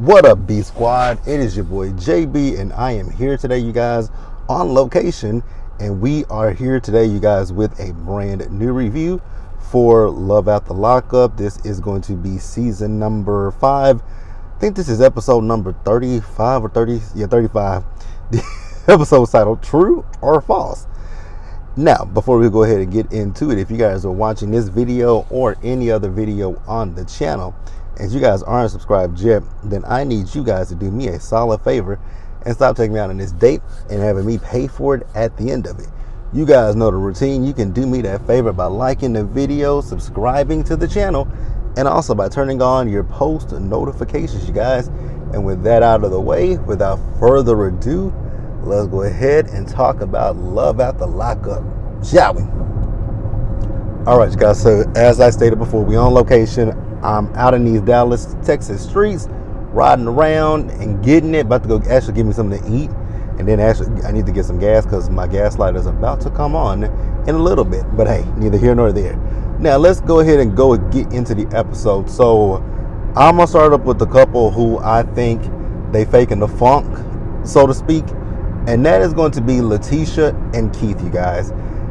What up, B Squad? It is your boy JB, and I am here today, you guys, on location. And we are here today, you guys, with a brand new review for Love at the Lockup. This is going to be season number 5. I think this is episode number 35 or 30. Yeah, 35. The episode titled True or False. Now, before we go ahead and get into it, if you guys are watching this video or any other video on the channel, as you guys aren't subscribed yet, then I need you guys to do me a solid favor and stop taking me out on this date and having me pay for it at the end of it. You guys know the routine. You can do me that favor by liking the video, subscribing to the channel, and also by turning on your post notifications, you guys. And with that out of the way, without further ado, let's go ahead and talk about Love at the Lockup, shall we? All right, you guys, so as I stated before, we on location. I'm out in these Dallas, Texas streets, riding around and getting it. About to go actually give me something to eat. And then actually I need to get some gas because my gas light is about to come on in a little bit. But hey, neither here nor there. Now let's go ahead and get into the episode. So I'm going to start up with the couple who I think they faking the funk, so to speak. And that is going to be Letitia and Keith, you guys.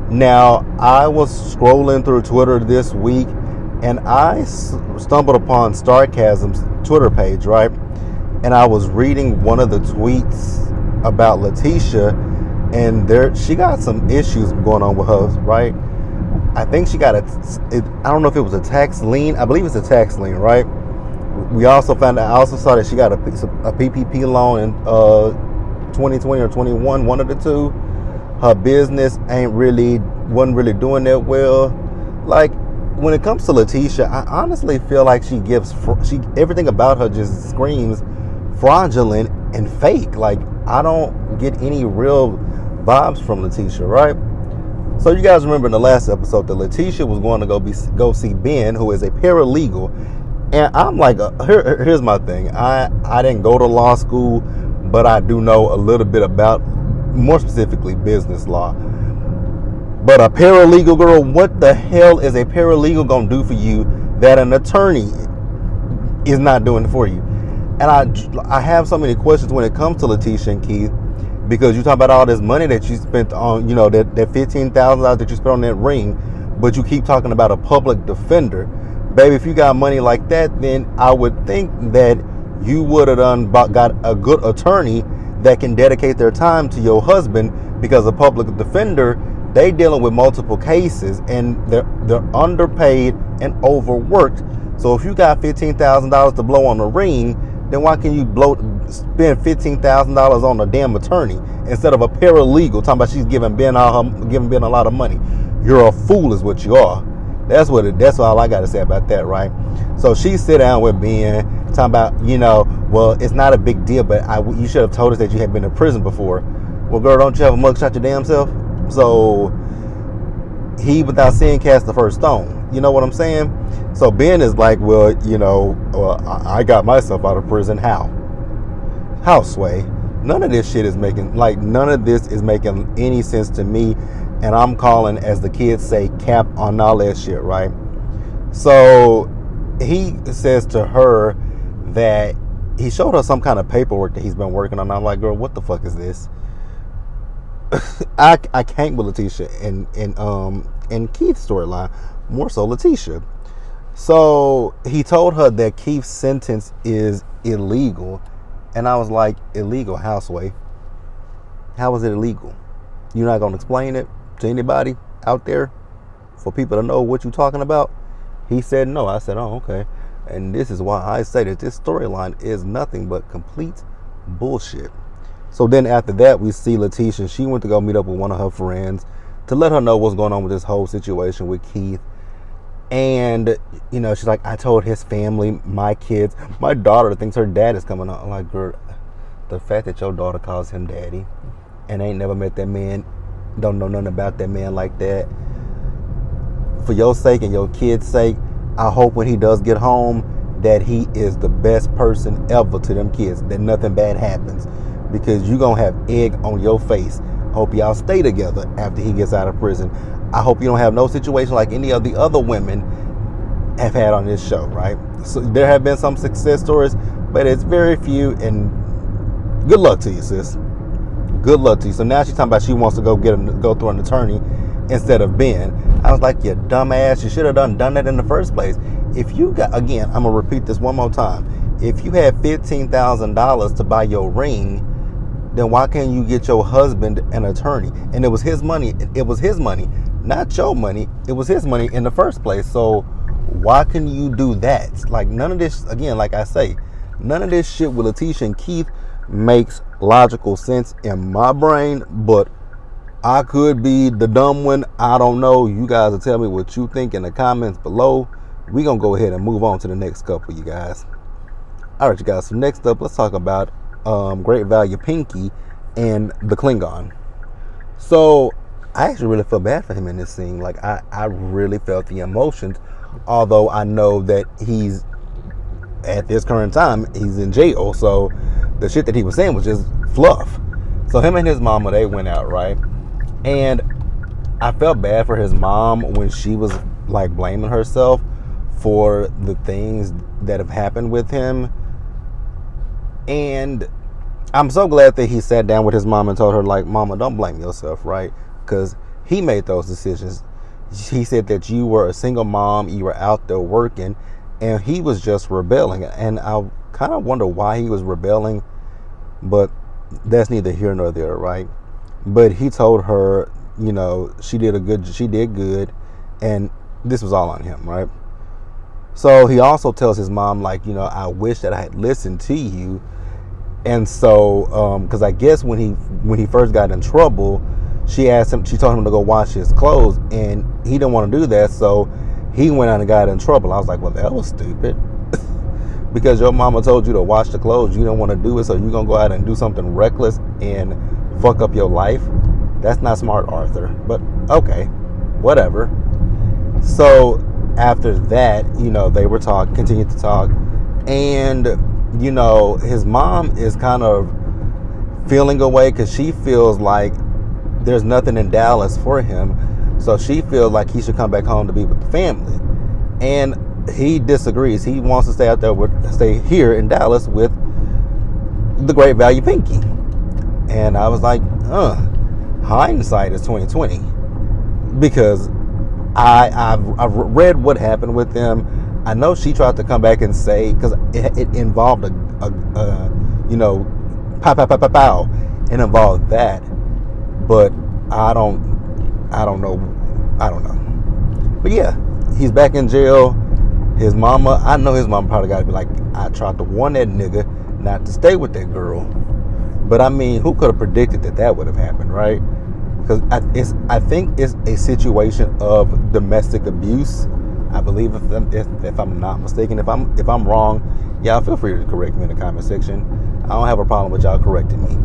Now, I was scrolling through Twitter this week, and I stumbled upon Starcasm's Twitter page, right? And I was reading one of the tweets about Letitia, and she got some issues going on with her, right? I think she got I don't know if it was a tax lien. I believe it's a tax lien, right? I also saw that she got a PPP loan in 2020 or 21, one of the two. Her business wasn't really doing that well. Like, when it comes to Letitia, I honestly feel like everything about her just screams fraudulent and fake. Like, I don't get any real vibes from Letitia, right? So you guys remember in the last episode that Letitia was going to go see Ben, who is a paralegal. And I'm like, here's my thing. I didn't go to law school, but I do know a little bit about, more specifically, business law. But a paralegal, girl, what the hell is a paralegal going to do for you that an attorney is not doing for you? And I have so many questions when it comes to Letitia and Keith, because you talk about all this money that you spent on, that $15,000 that you spent on that ring, but you keep talking about a public defender. Baby, if you got money like that, then I would think that you would have got a good attorney that can dedicate their time to your husband, because a public defender, they dealing with multiple cases and they're underpaid and overworked. So if you got $15,000 to blow on the ring, then why can you spend $15,000 on a damn attorney instead of a paralegal talking about she's giving Ben a lot of money? You're a fool is what you are. That's all I got to say about that, right? So she sit down with Ben, talking about, well, it's not a big deal, but you should have told us that you had been in prison before. Well, girl, don't you have a mugshot your damn self? So he, without seeing, cast the first stone. You know what I'm saying? So Ben is like, well, I got myself out of prison. How, Sway? None of this is making any sense to me. And I'm calling, as the kids say, cap on all that shit, right? So he says to her that he showed her some kind of paperwork that he's been working on. I'm like, girl, what the fuck is this? I can't with Letitia and Keith's storyline, more so Letitia. So he told her that Keith's sentence is illegal, and I was like, illegal how, Sway? How is it illegal? You're not gonna explain it to anybody out there for people to know what you're talking about? He said no. I said, oh, okay. And this is why I say that this storyline is nothing but complete bullshit. So then after that, we see Letitia. She went to go meet up with one of her friends to let her know what's going on with this whole situation with Keith. And, she's like, I told his family, my kids, my daughter thinks her dad is coming out. I'm like, girl, the fact that your daughter calls him daddy and ain't never met that man, don't know nothing about that man like that. For your sake and your kids' sake, I hope when he does get home that he is the best person ever to them kids, that nothing bad happens. Because you're going to have egg on your face. Hope y'all stay together after he gets out of prison. I hope you don't have no situation like any of the other women have had on this show, right? So there have been some success stories, but it's very few. And good luck to you, sis. Good luck to you. So now she's talking about she wants to go through an attorney instead of Ben. I was like, you dumbass, you should have done that in the first place. If you got, again, I'm gonna repeat this one more time. If you had $15,000 to buy your ring, then why can't you get your husband an attorney? And it was his money. It was his money, not your money. It was his money in the first place. So why can you do that? Like, none of this, again, like I say, none of this shit with Letitia and Keith makes logical sense in my brain, but I could be the dumb one. I don't know. You guys will tell me what you think in the comments below. We're going to go ahead and move on to the next couple, you guys. All right, you guys. So next up, let's talk about Great Value Pinky and the Klingon. So I actually really feel bad for him in this scene. Like, I really felt the emotions, although I know that he's, at this current time, he's in jail. So the shit that he was saying was just fluff. So him and his mama, they went out, right? And I felt bad for his mom when she was like blaming herself for the things that have happened with him. And I'm so glad that he sat down with his mom and told her, like, Mama, don't blame yourself, right? Because he made those decisions. He said that you were a single mom, you were out there working, and he was just rebelling. And I kind of wonder why he was rebelling, but that's neither here nor there, right? But he told her, you know, she did good, and this was all on him, right? So he also tells his mom, like, you know, I wish that I had listened to you. And so, because I guess when he first got in trouble, she told him to go wash his clothes, and he didn't want to do that, so he went out and got in trouble. I was like, well, that was stupid. Because your mama told you to wash the clothes, you don't want to do it, so you're going to go out and do something reckless and fuck up your life. That's not smart, Arthur. But okay, whatever. So after that, you know, they were continued to talk, and you know, his mom is kind of feeling away because she feels like there's nothing in Dallas for him. So she feels like he should come back home to be with the family. And he disagrees. He wants to stay here in Dallas with the Great Value Pinky. And I was like, hindsight is 2020. Because I've read what happened with them. I know she tried to come back and say, because it involved you know, pow. It involved that. But I don't know. But yeah, he's back in jail. His mama, I know his mama probably got to be like, I tried to warn that nigga not to stay with that girl. But I mean, who could have predicted that would have happened, right? Because I think it's a situation of domestic abuse. I believe, if I'm not mistaken. If I'm wrong, y'all feel free to correct me in the comment section. I don't have a problem with y'all correcting me.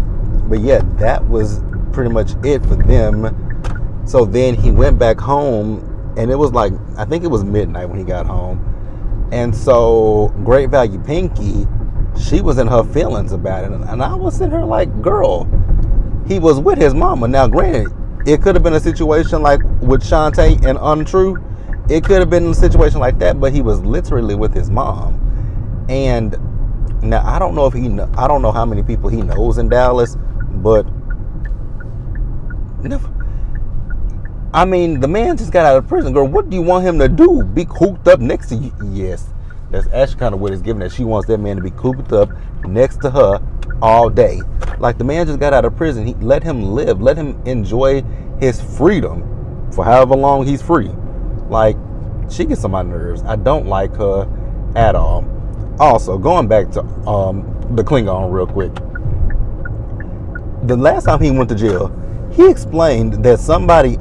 But yeah, that was pretty much it for them. So then he went back home, and it was like, I think it was midnight when he got home. And so Great Value Pinky, she was in her feelings about it. And I was sitting here like, girl, he was with his mama. Now, granted, it could have been a situation like with Shantae and Untrue. It could have been a situation like that, but he was literally with his mom. And now I don't know how many people he knows in Dallas, but I mean, the man just got out of prison. Girl, what do you want him to do? Be cooped up next to you? Yes, that's actually kind of what it's given, that she wants that man to be cooped up next to her all day. Like, the man just got out of prison. Let him live. Let him enjoy his freedom for however long he's free. Like, she gets on my nerves. I don't like her at all. Also, going back to the Klingon real quick. The last time he went to jail, he explained that somebody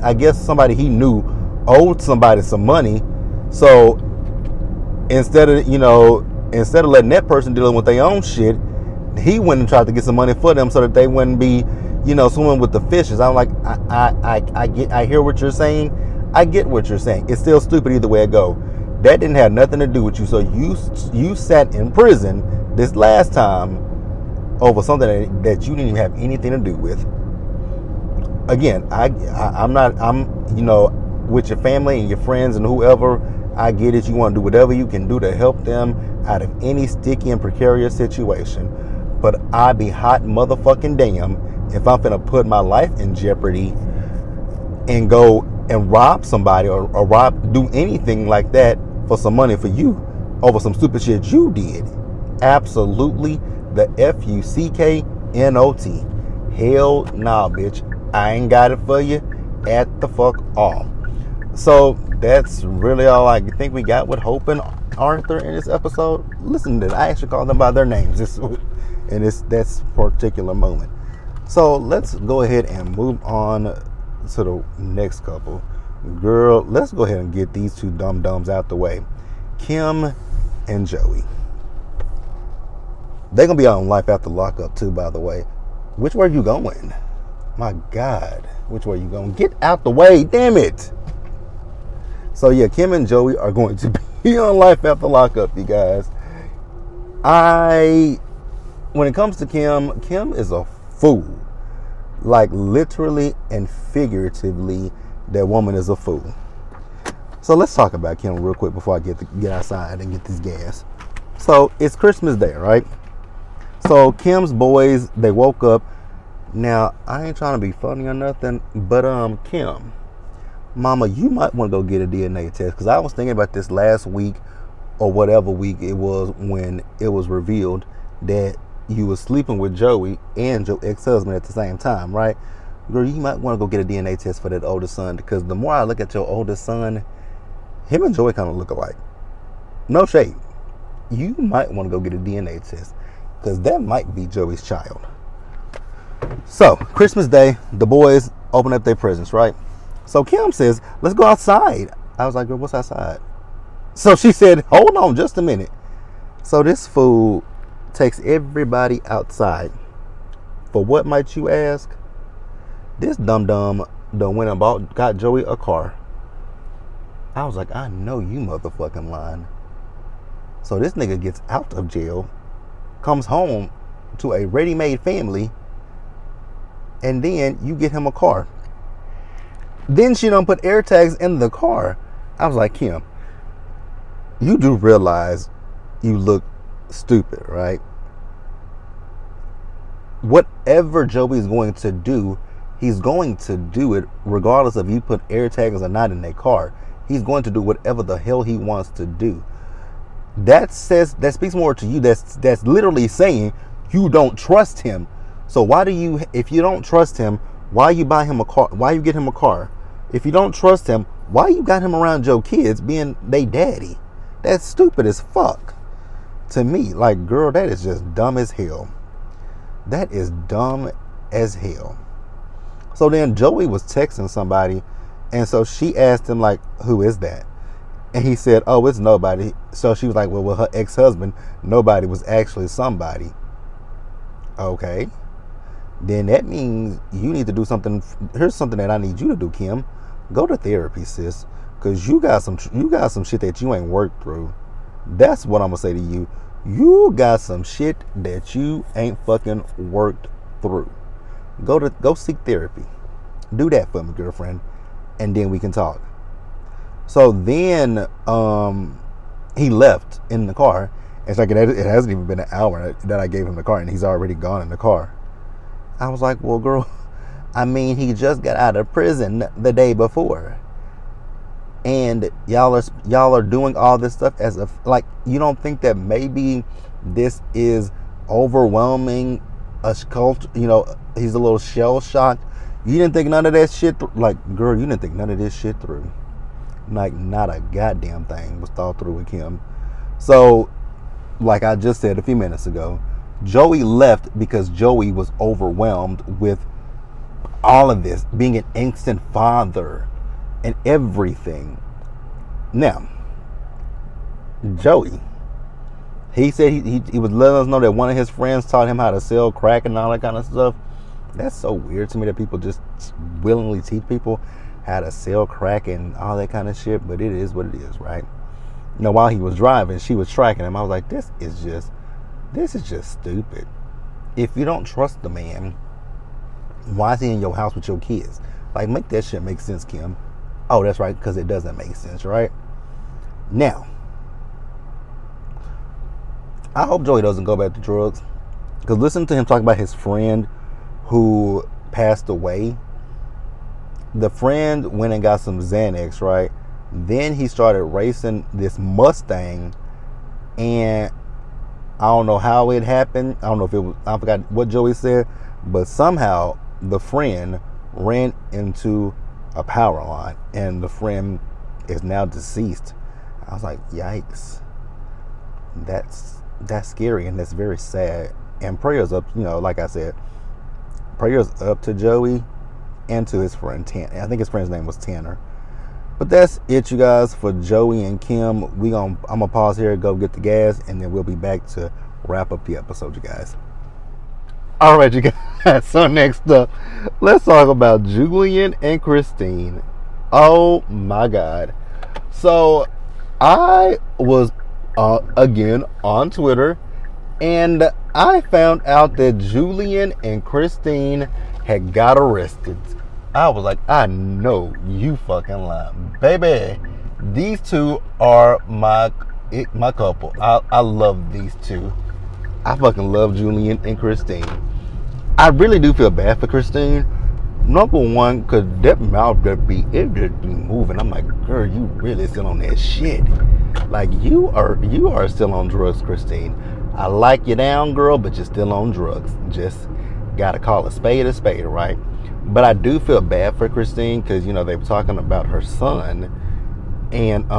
he knew owed somebody some money. So instead of letting that person deal with their own shit, he went and tried to get some money for them so that they wouldn't be, swimming with the fishes. I'm like, I hear what you're saying. I get what you're saying. It's still stupid either way it go. That didn't have nothing to do with you. So you sat in prison this last time over something that you didn't even have anything to do with. Again, I'm with your family and your friends and whoever. I get it. You want to do whatever you can do to help them out of any sticky and precarious situation. But I be hot motherfucking damn if I'm finna put my life in jeopardy and go and rob somebody or do anything like that for some money for you over some stupid shit you did. Absolutely the FUCKNOT. Hell nah, bitch. I ain't got it for you at the fuck all. So that's really all I think we got with Hope and Arthur in this episode. Listen to that. I actually called them by their names in this particular moment. So let's go ahead and move on to the next couple. Girl, let's go ahead and get these two dum-dums out the way. Kim and Joey. They're going to be on Life After Lockup too, by the way. Which way are you going? My God. Which way are you going? Get out the way. Damn it. So yeah, Kim and Joey are going to be on Life After Lockup, you guys. When it comes to Kim is a fool. Like literally and figuratively, that woman is a fool. So let's talk about Kim real quick before I get outside and get this gas. So it's Christmas Day, right? So Kim's boys, they woke up. Now, I ain't trying to be funny or nothing, but Kim, Mama, you might want to go get a DNA test, because I was thinking about this last week or whatever week it was when it was revealed that you were sleeping with Joey and your ex-husband at the same time, right? Girl, you might want to go get a DNA test for that oldest son, because the more I look at your oldest son, him and Joey kind of look alike. No shade. You might want to go get a DNA test, because that might be Joey's child. So, Christmas Day, the boys open up their presents, right? So Kim says, let's go outside. I was like, girl, what's outside? So she said, hold on just a minute. So this fool takes everybody outside. For what, might you ask? This dum-dum done went and got Joey a car. I was like, I know you motherfucking lying. So this nigga gets out of jail, comes home to a ready-made family, and then you get him a car. Then she don't put air tags in the car. I was like, Kim, you do realize you look stupid, right? Whatever Joey's going to do, he's going to do it regardless of you put air tags or not in their car. He's going to do whatever the hell he wants to do. That speaks more to you. That's literally saying you don't trust him. So if you don't trust him, why you buy him a car? Why you get him a car? If you don't trust him, why you got him around your kids being they daddy? That's stupid as fuck to me. Like, girl, that is just dumb as hell. That is dumb as hell. So then Joey was texting somebody, and so she asked him, like, who is that? And he said, oh, it's nobody. So she was like, well, with her ex-husband, nobody was actually somebody. Okay. Then that means you need to do something. Here's something that I need you to do, Kim. Go to therapy, sis, because you got some shit that you ain't worked through. That's what I'm gonna say to you. You got some shit that you ain't fucking worked through. Go seek therapy. Do that for me, girlfriend, and then we can talk. So then he left in the car. It's like it hasn't even been an hour that I gave him the car, and he's already gone in the car. I was like, well, girl, I mean, he just got out of prison the day before. And y'all are doing all this stuff as if, like, you don't think that maybe this is overwhelming a culture, he's a little shell shocked. You didn't think none of that shit like, girl, you didn't think none of this shit through. Like, not a goddamn thing was thought through with him. So, like I just said a few minutes ago, Joey left because Joey was overwhelmed with all of this, being an instant father and everything. Now, Joey, he said he was letting us know that one of his friends taught him how to sell crack and all that kind of stuff. That's so weird to me that people just willingly teach people how to sell crack and all that kind of shit, but it is what it is, right? While he was driving, she was tracking him. I was like, this is just stupid. If you don't trust the man, why is he in your house with your kids? Like, make that shit make sense, Kim. Oh, that's right, because it doesn't make sense, right? Now, I hope Joey doesn't go back to drugs. Because listen to him talk about his friend who passed away. The friend went and got some Xanax, right? Then he started racing this Mustang, and I don't know how it happened. I don't know if it was, I forgot what Joey said, but somehow the friend ran into a power line, and the friend is now deceased. I was like, yikes. That's scary, and that's very sad. And prayers up, like I said, prayers up to Joey and to his friend Tanner. I think his friend's name was Tanner. But that's it, you guys, for Joey and Kim. I'm gonna pause here, go get the gas, and then we'll be back to wrap up the episode, you guys. All right, you guys. So next up, let's talk about Julian and Christine. Oh my God. So I was again on Twitter, and I found out that Julian and Christine had got arrested. I was like, I know you fucking lying, baby. These two are my couple. I love these two. I fucking love Julian and Christine. I really do feel bad for Christine. Number one, cause that mouth just be moving. I'm like, girl, you really still on that shit. Like you are still on drugs, Christine. I like you down, girl, but you're still on drugs. Just gotta call a spade, right? But I do feel bad for Christine because, they were talking about her son. And,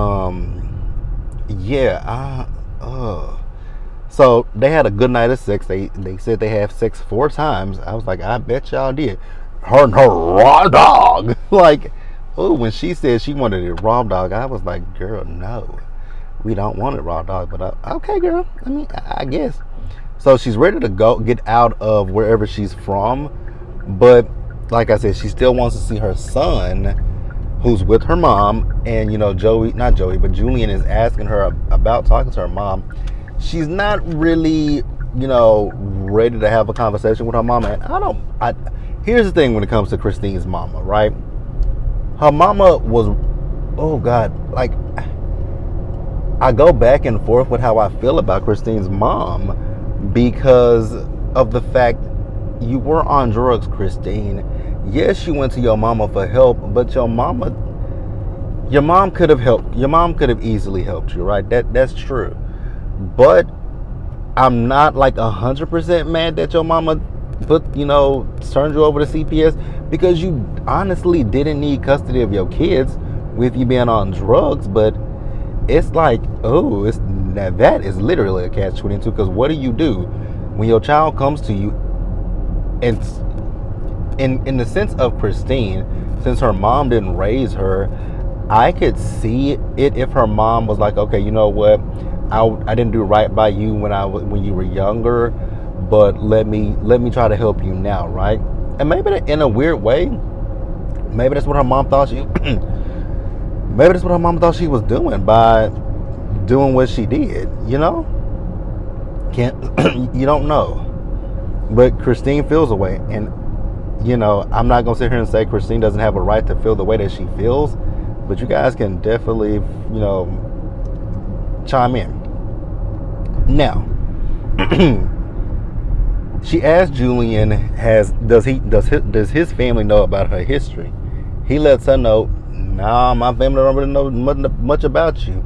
so they had a good night of sex. They said they had sex 4 times. I was like, I bet y'all did. Her and her raw dog. Like, when she said she wanted a raw dog, I was like, girl, no. We don't want a raw dog. But, okay, girl. I mean, I guess. So she's ready to get out of wherever she's from. But like I said, she still wants to see her son, who's with her mom. And, Julian is asking her about talking to her mom. She's not really, ready to have a conversation with her mama. And here's the thing when it comes to Christine's mama, right? Her mama was, oh God, like, I go back and forth with how I feel about Christine's mom because of the fact you were on drugs, Christine. Yes, you went to your mama for help, but your mom could have helped. Your mom could have easily helped you, right? That's true. But I'm not like 100% mad that your mama turned you over to CPS, because you honestly didn't need custody of your kids with you being on drugs. But it's like, that is literally a catch-22, because what do you do when your child comes to you? And in the sense of Christine, since her mom didn't raise her, I could see it if her mom was like, okay, you know what, I didn't do right by you when you were younger, but let me try to help you now, right? And maybe in a weird way, maybe that's what her mom thought she was doing by doing what she did. You don't know. But Christine feels a way, and I'm not gonna sit here and say Christine doesn't have a right to feel the way that she feels, but you guys can definitely chime in. Now, she asked Julian, does his family know about her history? He lets her know, nah, my family don't really know much about you.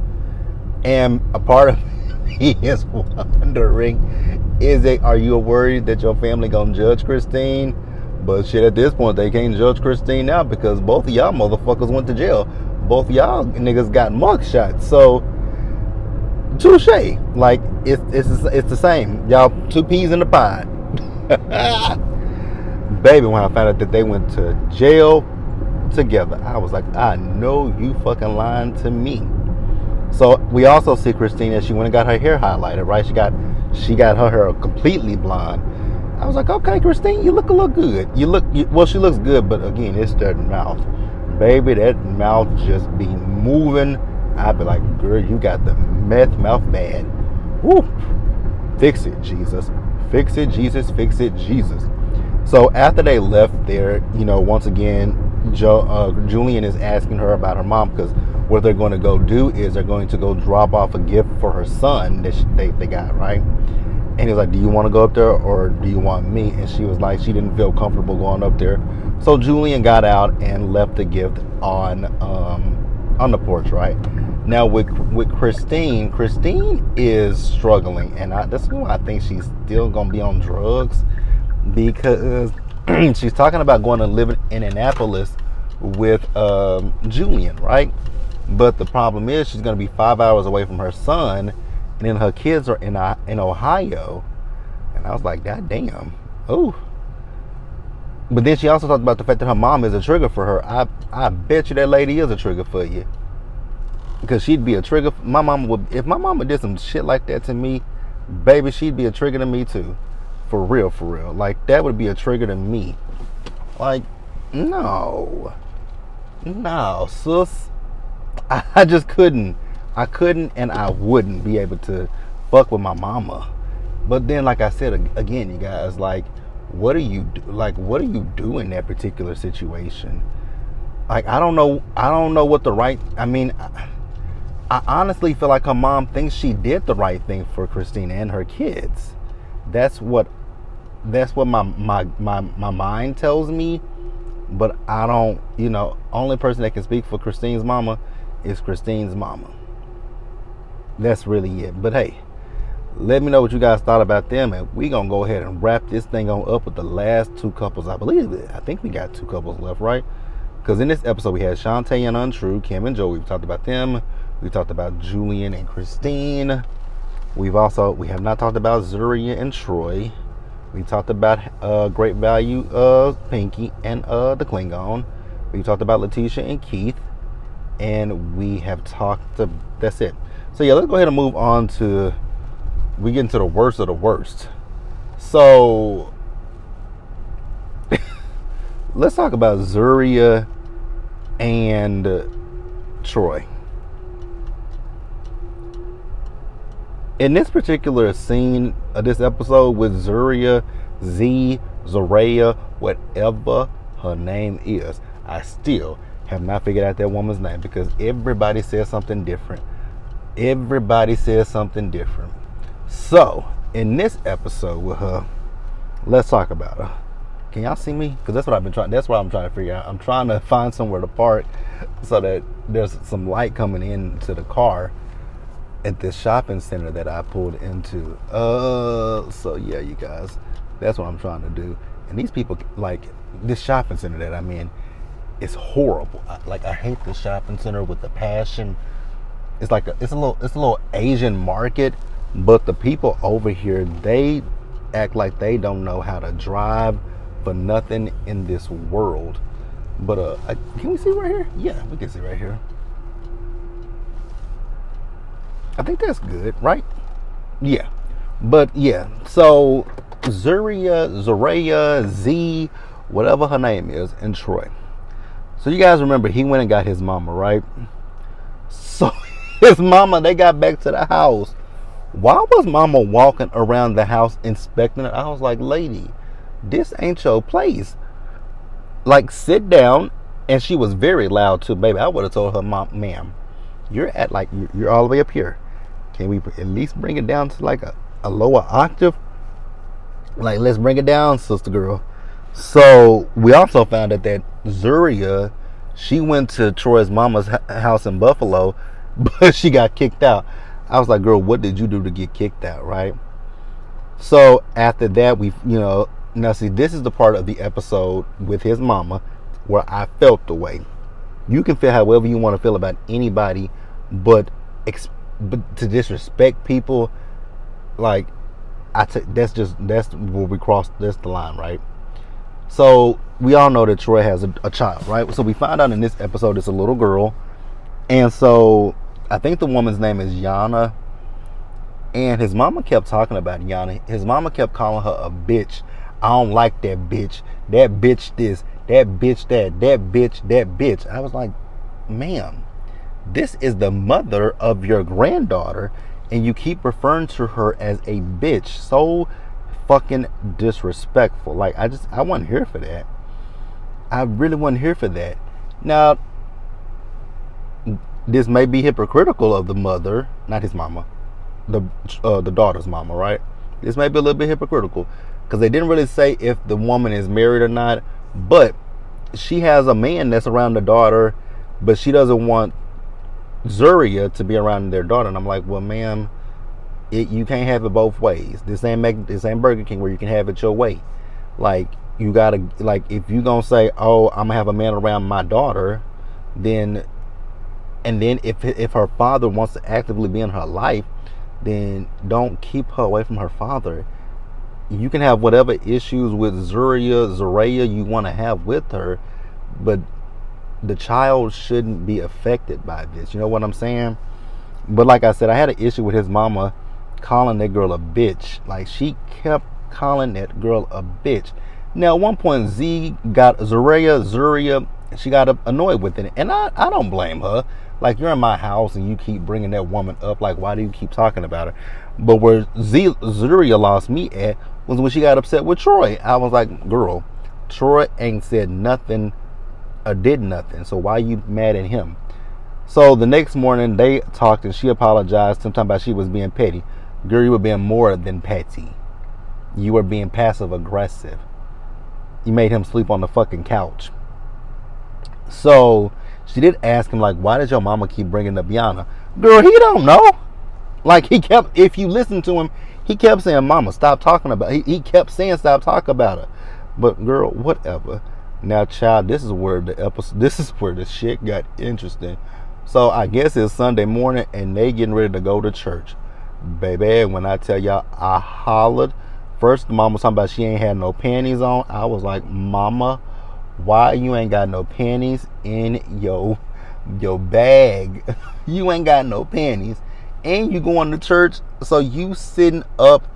And a part of me is wondering, are you worried that your family gonna judge Christine? But shit, at this point, they can't judge Christine now because both of y'all motherfuckers went to jail. Both of y'all niggas got mug shots. So, touche. Like, it's the same. Y'all 2 peas in the pod. Baby, when I found out that they went to jail together, I was like, I know you fucking lying to me. So we also see Christine as she went and got her hair highlighted, right? She got her hair completely blonde. I was like, okay, Christine, you look a little good. She looks good, but again, it's that mouth. Baby, that mouth just be moving. I'd be like, girl, you got the meth mouth bad. Woo. Fix it, Jesus. Fix it, Jesus. Fix it, Jesus. So after they left there, once again, Julian is asking her about her mom, because what they're going to go do is they're going to go drop off a gift for her son that they got, right? And he was like, do you want to go up there or do you want me? And she was like, she didn't feel comfortable going up there. So Julian got out and left the gift on the porch, right? Now with Christine is struggling, and that's why I think she's still gonna be on drugs, because she's talking about going to live in Annapolis with Julian, right? But the problem is she's gonna be 5 hours away from her son, and then her kids are in Ohio. And I was like, God damn. Oh. But then she also talked about the fact that her mom is a trigger for her. I bet you that lady is a trigger for you. Because she'd be a trigger. My mama would, if my mama did some shit like that to me, baby, she'd be a trigger to me too. For real, for real. Like, that would be a trigger to me. Like, no, sis. I just couldn't. I couldn't and I wouldn't be able to fuck with my mama. But then, like I said, again, you guys, like, what do you do in that particular situation? Like, I don't know what the right, I mean, I honestly feel like her mom thinks she did the right thing for Christina and her kids. That's what my mind tells me. But I don't, only person that can speak for Christine's mama is Christine's mama. That's really it. But hey, let me know what you guys thought about them, and we gonna go ahead and wrap this thing on up with the last two couples. I think we got two couples left, right? Because in this episode we had Shantae and Untrue, Kim and Joe. We've talked about them. We talked about Julian and Christine. We have not talked about Zuria and Troy. We talked about Great Value Pinky and the Klingon. We talked about Letitia and Keith. And we have that's it. So yeah, let's go ahead and move on to, we get into the worst of the worst. So let's talk about Zuria and Troy. In this particular scene of this episode with Zuria, Zaraya, whatever her name is, I still have not figured out that woman's name because everybody says something different. So, in this episode with her, let's talk about her. Can y'all see me? Because that's what I'm trying to figure out. I'm trying to find somewhere to park so that there's some light coming into the car at this shopping center that I pulled into. So yeah, you guys, that's what I'm trying to do. And these people, like, this shopping center that I'm in, it's horrible. I hate the shopping center with the passion. It's a little Asian market, but the people over here, they act like they don't know how to drive for nothing in this world. But can we see right here? Yeah, we can see right here. I think that's good, right? Yeah. But yeah, so Zaraya, Z, whatever her name is, and Troy. So you guys remember he went and got his mama, right? So his mama, they got back to the house. Why was mama walking around the house inspecting it? I was like, lady, this ain't your place. Like, sit down. And she was very loud too, baby. I would have told her, ma'am, you're all the way up here. Can we at least bring it down to like a lower octave? Like, let's bring it down, sister girl. So we also found out that Zuria, she went to Troy's mama's house in Buffalo, but she got kicked out. I was like, girl, what did you do to get kicked out, right? So after that, now see, this is the part of the episode with his mama where I felt the way. You can feel however you want to feel about anybody, but to disrespect people, like, that's where we cross. That's the line, right? So we all know that Troy has a child, right? So we find out in this episode it's a little girl, and so I think the woman's name is Yana, and his mama kept talking about Yana. His mama kept calling her a bitch. I don't like that bitch. That bitch this. That bitch that. That bitch. I was like, ma'am, this is the mother of your granddaughter, and you keep referring to her as a bitch. So fucking disrespectful. Like, I wasn't here for that. I really wasn't here for that. Now, this may be hypocritical of the mother, not his mama, the daughter's mama, right? This may be a little bit hypocritical because they didn't really say if the woman is married or not, but she has a man that's around the daughter, but she doesn't want Zuria to be around their daughter. And I'm like, well, ma'am, you can't have it both ways. This ain't Burger King where you can have it your way. Like, you gotta, like, if you gonna say, oh, I'm gonna have a man around my daughter, then, and then if her father wants to actively be in her life, then don't keep her away from her father. You can have whatever issues with Zaraya you want to have with her, but the child shouldn't be affected by this. You know what I'm saying? But like I said, I had an issue with his mama calling that girl a bitch. Like, she kept calling that girl a bitch. Now, at one point, Zuria, she got annoyed with it. And I don't blame her. Like, you're in my house and you keep bringing that woman up. Like, why do you keep talking about her? But where Zuria lost me at was when she got upset with Troy. I was like, girl, Troy ain't said nothing or did nothing. So why you mad at him? So the next morning, they talked and she apologized. Sometime about she was being petty. Girl, you were being more than petty. You were being passive aggressive. You made him sleep on the fucking couch. So she did ask him, like, why did your mama keep bringing up Yana? Girl, he don't know. Like, he kept, if you listen to him, he kept saying, mama, stop talking about her. He kept saying, stop talking about her. But girl, whatever. Now, child, this is where the shit got interesting. So I guess it's Sunday morning and they getting ready to go to church. Baby, when I tell y'all, I hollered. First, the mama was talking about she ain't had no panties on. I was like, mama, why you ain't got no panties in your bag? You ain't got no panties. And you going to church, so you sitting up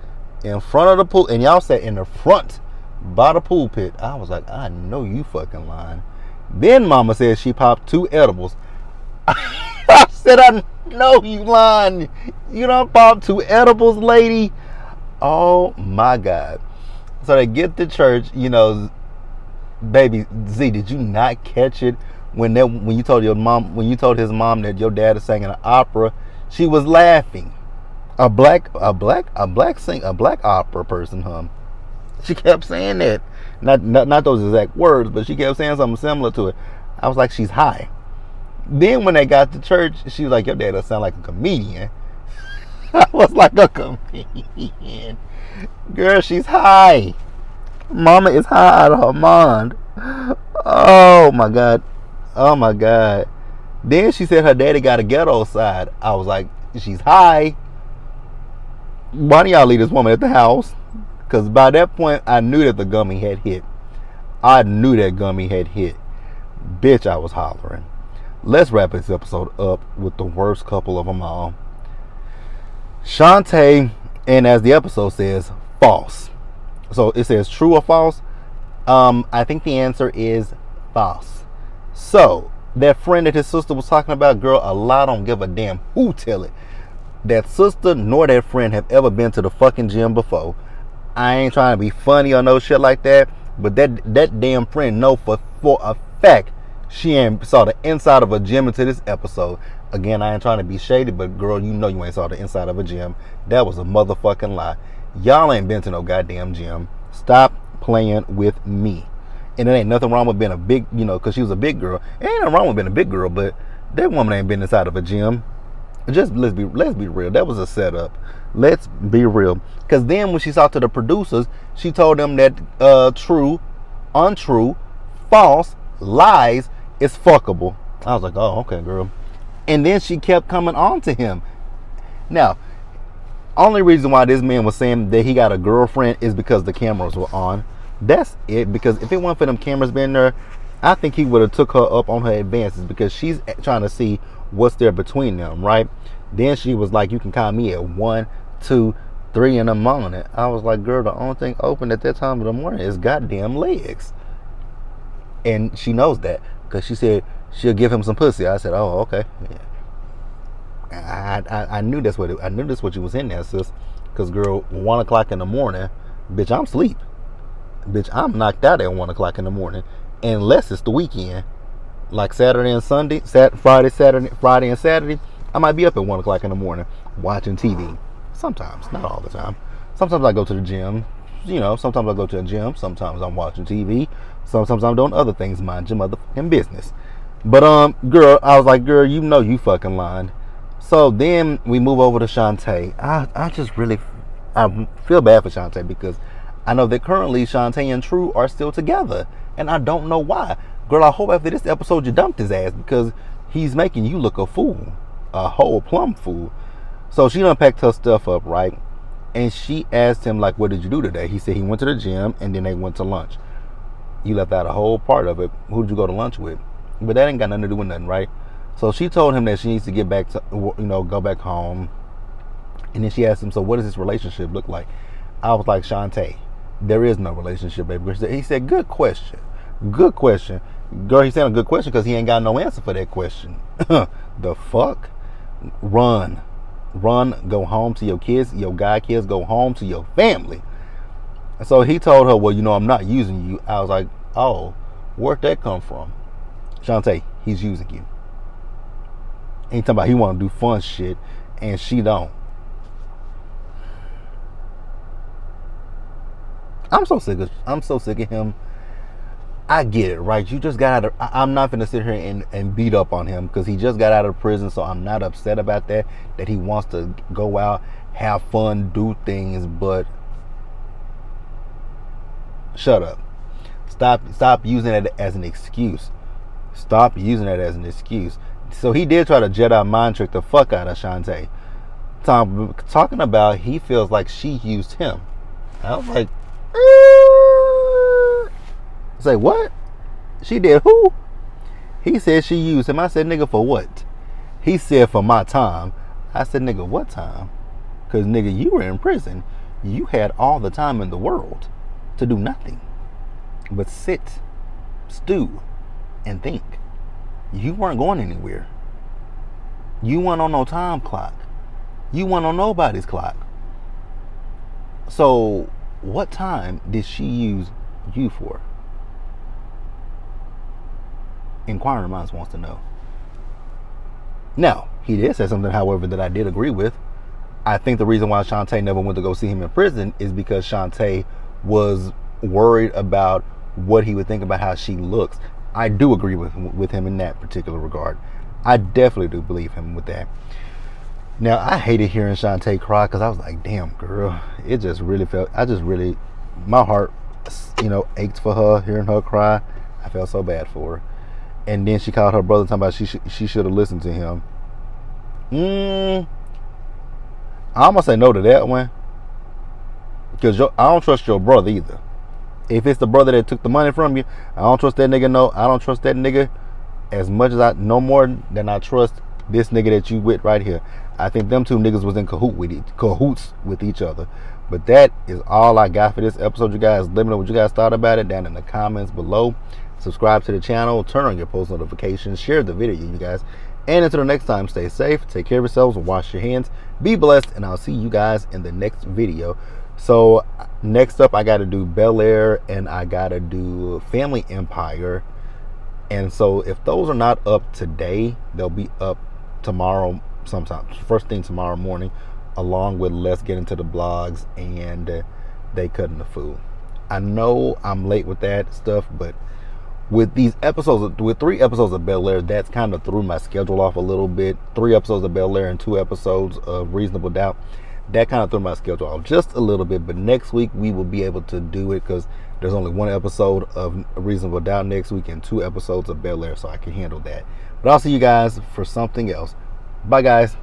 in front of the pool. And y'all sat in the front by the pool pit. I was like, I know you fucking lying. Then mama said she popped 2 edibles. I said, I know you lying. You done popped 2 edibles, lady. Oh my God. So they get to church, you know, baby Z, did you not catch it when you told his mom that your dad is singing an opera? She was laughing. A black opera person, huh? She kept saying that. Not those exact words, but she kept saying something similar to it. I was like, she's high. Then when they got to church, she was like, your dad does sound like a comedian. I was like, a comedian. Girl, she's high. Mama is high out of her mind. Oh my God. Oh my God. Then she said her daddy got a ghetto side. I was like, she's high. Why do y'all leave this woman at the house? Because by that point, I knew that the gummy had hit. I knew that gummy had hit. Bitch, I was hollering. Let's wrap this episode up with the worst couple of them all. Shantae, and as the episode says, false. So it says true or false? I think the answer is false. So, that friend that his sister was talking about, girl, a lot don't give a damn who tell it. That sister nor that friend have ever been to the fucking gym before. I ain't trying to be funny or no shit like that, but that damn friend know for a fact she ain't saw the inside of a gym until this episode. Again, I ain't trying to be shady, but girl, you know you ain't saw the inside of a gym. That was a motherfucking lie. Y'all ain't been to no goddamn gym. Stop playing with me. And it ain't nothing wrong with being a big, because she was a big girl. It ain't nothing wrong with being a big girl, but that woman ain't been inside of a gym. Just let's be real. That was a setup. Let's be real. Because then when she talked to the producers, she told them that true, untrue, false, lies is fuckable. I was like, oh, okay, girl. And then she kept coming on to him. Now, only reason why this man was saying that he got a girlfriend is because the cameras were on. That's it. Because if it weren't for them cameras being there, I think he would have took her up on her advances, because she's trying to see what's there between them, right? Then she was like, you can call me at 1, 2, 3 in the morning. I was like, girl, the only thing open at that time of the morning is goddamn legs. And she knows that, because she said she'll give him some pussy. I said, oh, okay. Yeah. I knew that's what you was in there, sis. Because girl, 1 o'clock in the morning, bitch, I'm asleep. Bitch, I'm knocked out at 1 o'clock in the morning, unless it's the weekend. like Saturday and Sunday, Friday and Saturday, I might be up at 1 o'clock in the morning watching TV. Sometimes, not all the time. Sometimes I go to the gym. Sometimes I go to the gym. Sometimes I'm watching TV. Sometimes I'm doing other things. Mind your motherfucking business. But girl, I was like, girl, you fucking lying. So then we move over to Shantae. I feel bad for Shantae because I know that currently Shantae and True are still together, and I don't know why. Girl, I hope after this episode you dumped his ass because he's making you look a fool, a whole plum fool. So she done packed her stuff up, right? And she asked him, like, what did you do today? He said he went to the gym and then they went to lunch. You left out a whole part of it. Who did you go to lunch with? But that ain't got nothing to do with nothing, right? So she told him that she needs to get back to, go back home. And then she asked him, so what does this relationship look like? I was like, Shantae, there is no relationship, baby. He said, good question. Good question. Girl, he said a good question because he ain't got no answer for that question. The fuck? Run, go home to your kids, your guy kids, go home to your family. And so he told her, well, I'm not using you. I was like, oh, where'd that come from? Shantae, he's using you. He talking about he want to do fun shit and she don't. I'm so sick of him. I get it, right? You just got out of, I'm not going to sit here and beat up on him because he just got out of prison, so I'm not upset about that he wants to go out, have fun, do things, but shut up. Stop using it as an excuse. Stop using it as an excuse. So he did try to Jedi mind trick the fuck out of Shantae. Talking about he feels like she used him. I was like, say what? She did who? He said she used him. I said, nigga, for what? He said, for my time. I said, nigga, what time? Because, nigga, you were in prison. You had all the time in the world to do nothing but sit, stew, and think. You weren't going anywhere. You weren't on no time clock. You weren't on nobody's clock. So, what time did she use you for? Inquiring minds wants to know. Now, he did say something, however, that I did agree with. I think the reason why Shantae never went to go see him in prison is because Shantae was worried about what he would think about how she looks. I do agree with him in that particular regard. I definitely do believe him with that. Now, I hated hearing Shantae cry because I was like, damn, girl. It just really my heart, ached for her, hearing her cry. I felt so bad for her. And then she called her brother talking about she should have listened to him. I'm going to say no to that one. Because I don't trust your brother either. If it's the brother that took the money from you, I don't trust that nigga. No, I don't trust that nigga as much as no more than I trust this nigga that you with right here. I think them two niggas was in cahoots with each other. But that is all I got for this episode, you guys. Let me know what you guys thought about it down in the comments below. Subscribe to the channel, turn on your post notifications, share the video, you guys. And until the next time, stay safe, take care of yourselves, wash your hands, be blessed, and I'll see you guys in the next video. So next up, I got to do Bel Air and I got to do Family Empire. And so if those are not up today, they'll be up tomorrow sometime, first thing tomorrow morning, along with Let's Get Into the Blogs and They Cutting the Food. I know I'm late with that stuff, but with these episodes, with 3 episodes of Bel Air, that's kind of threw my schedule off a little bit. 3 episodes of Bel Air and 2 episodes of Reasonable Doubt. That kind of threw my schedule off just a little bit. But next week we will be able to do it because there's only 1 episode of Reasonable Doubt next week and 2 episodes of Bel Air, so I can handle that. But I'll see you guys for something else. Bye, guys.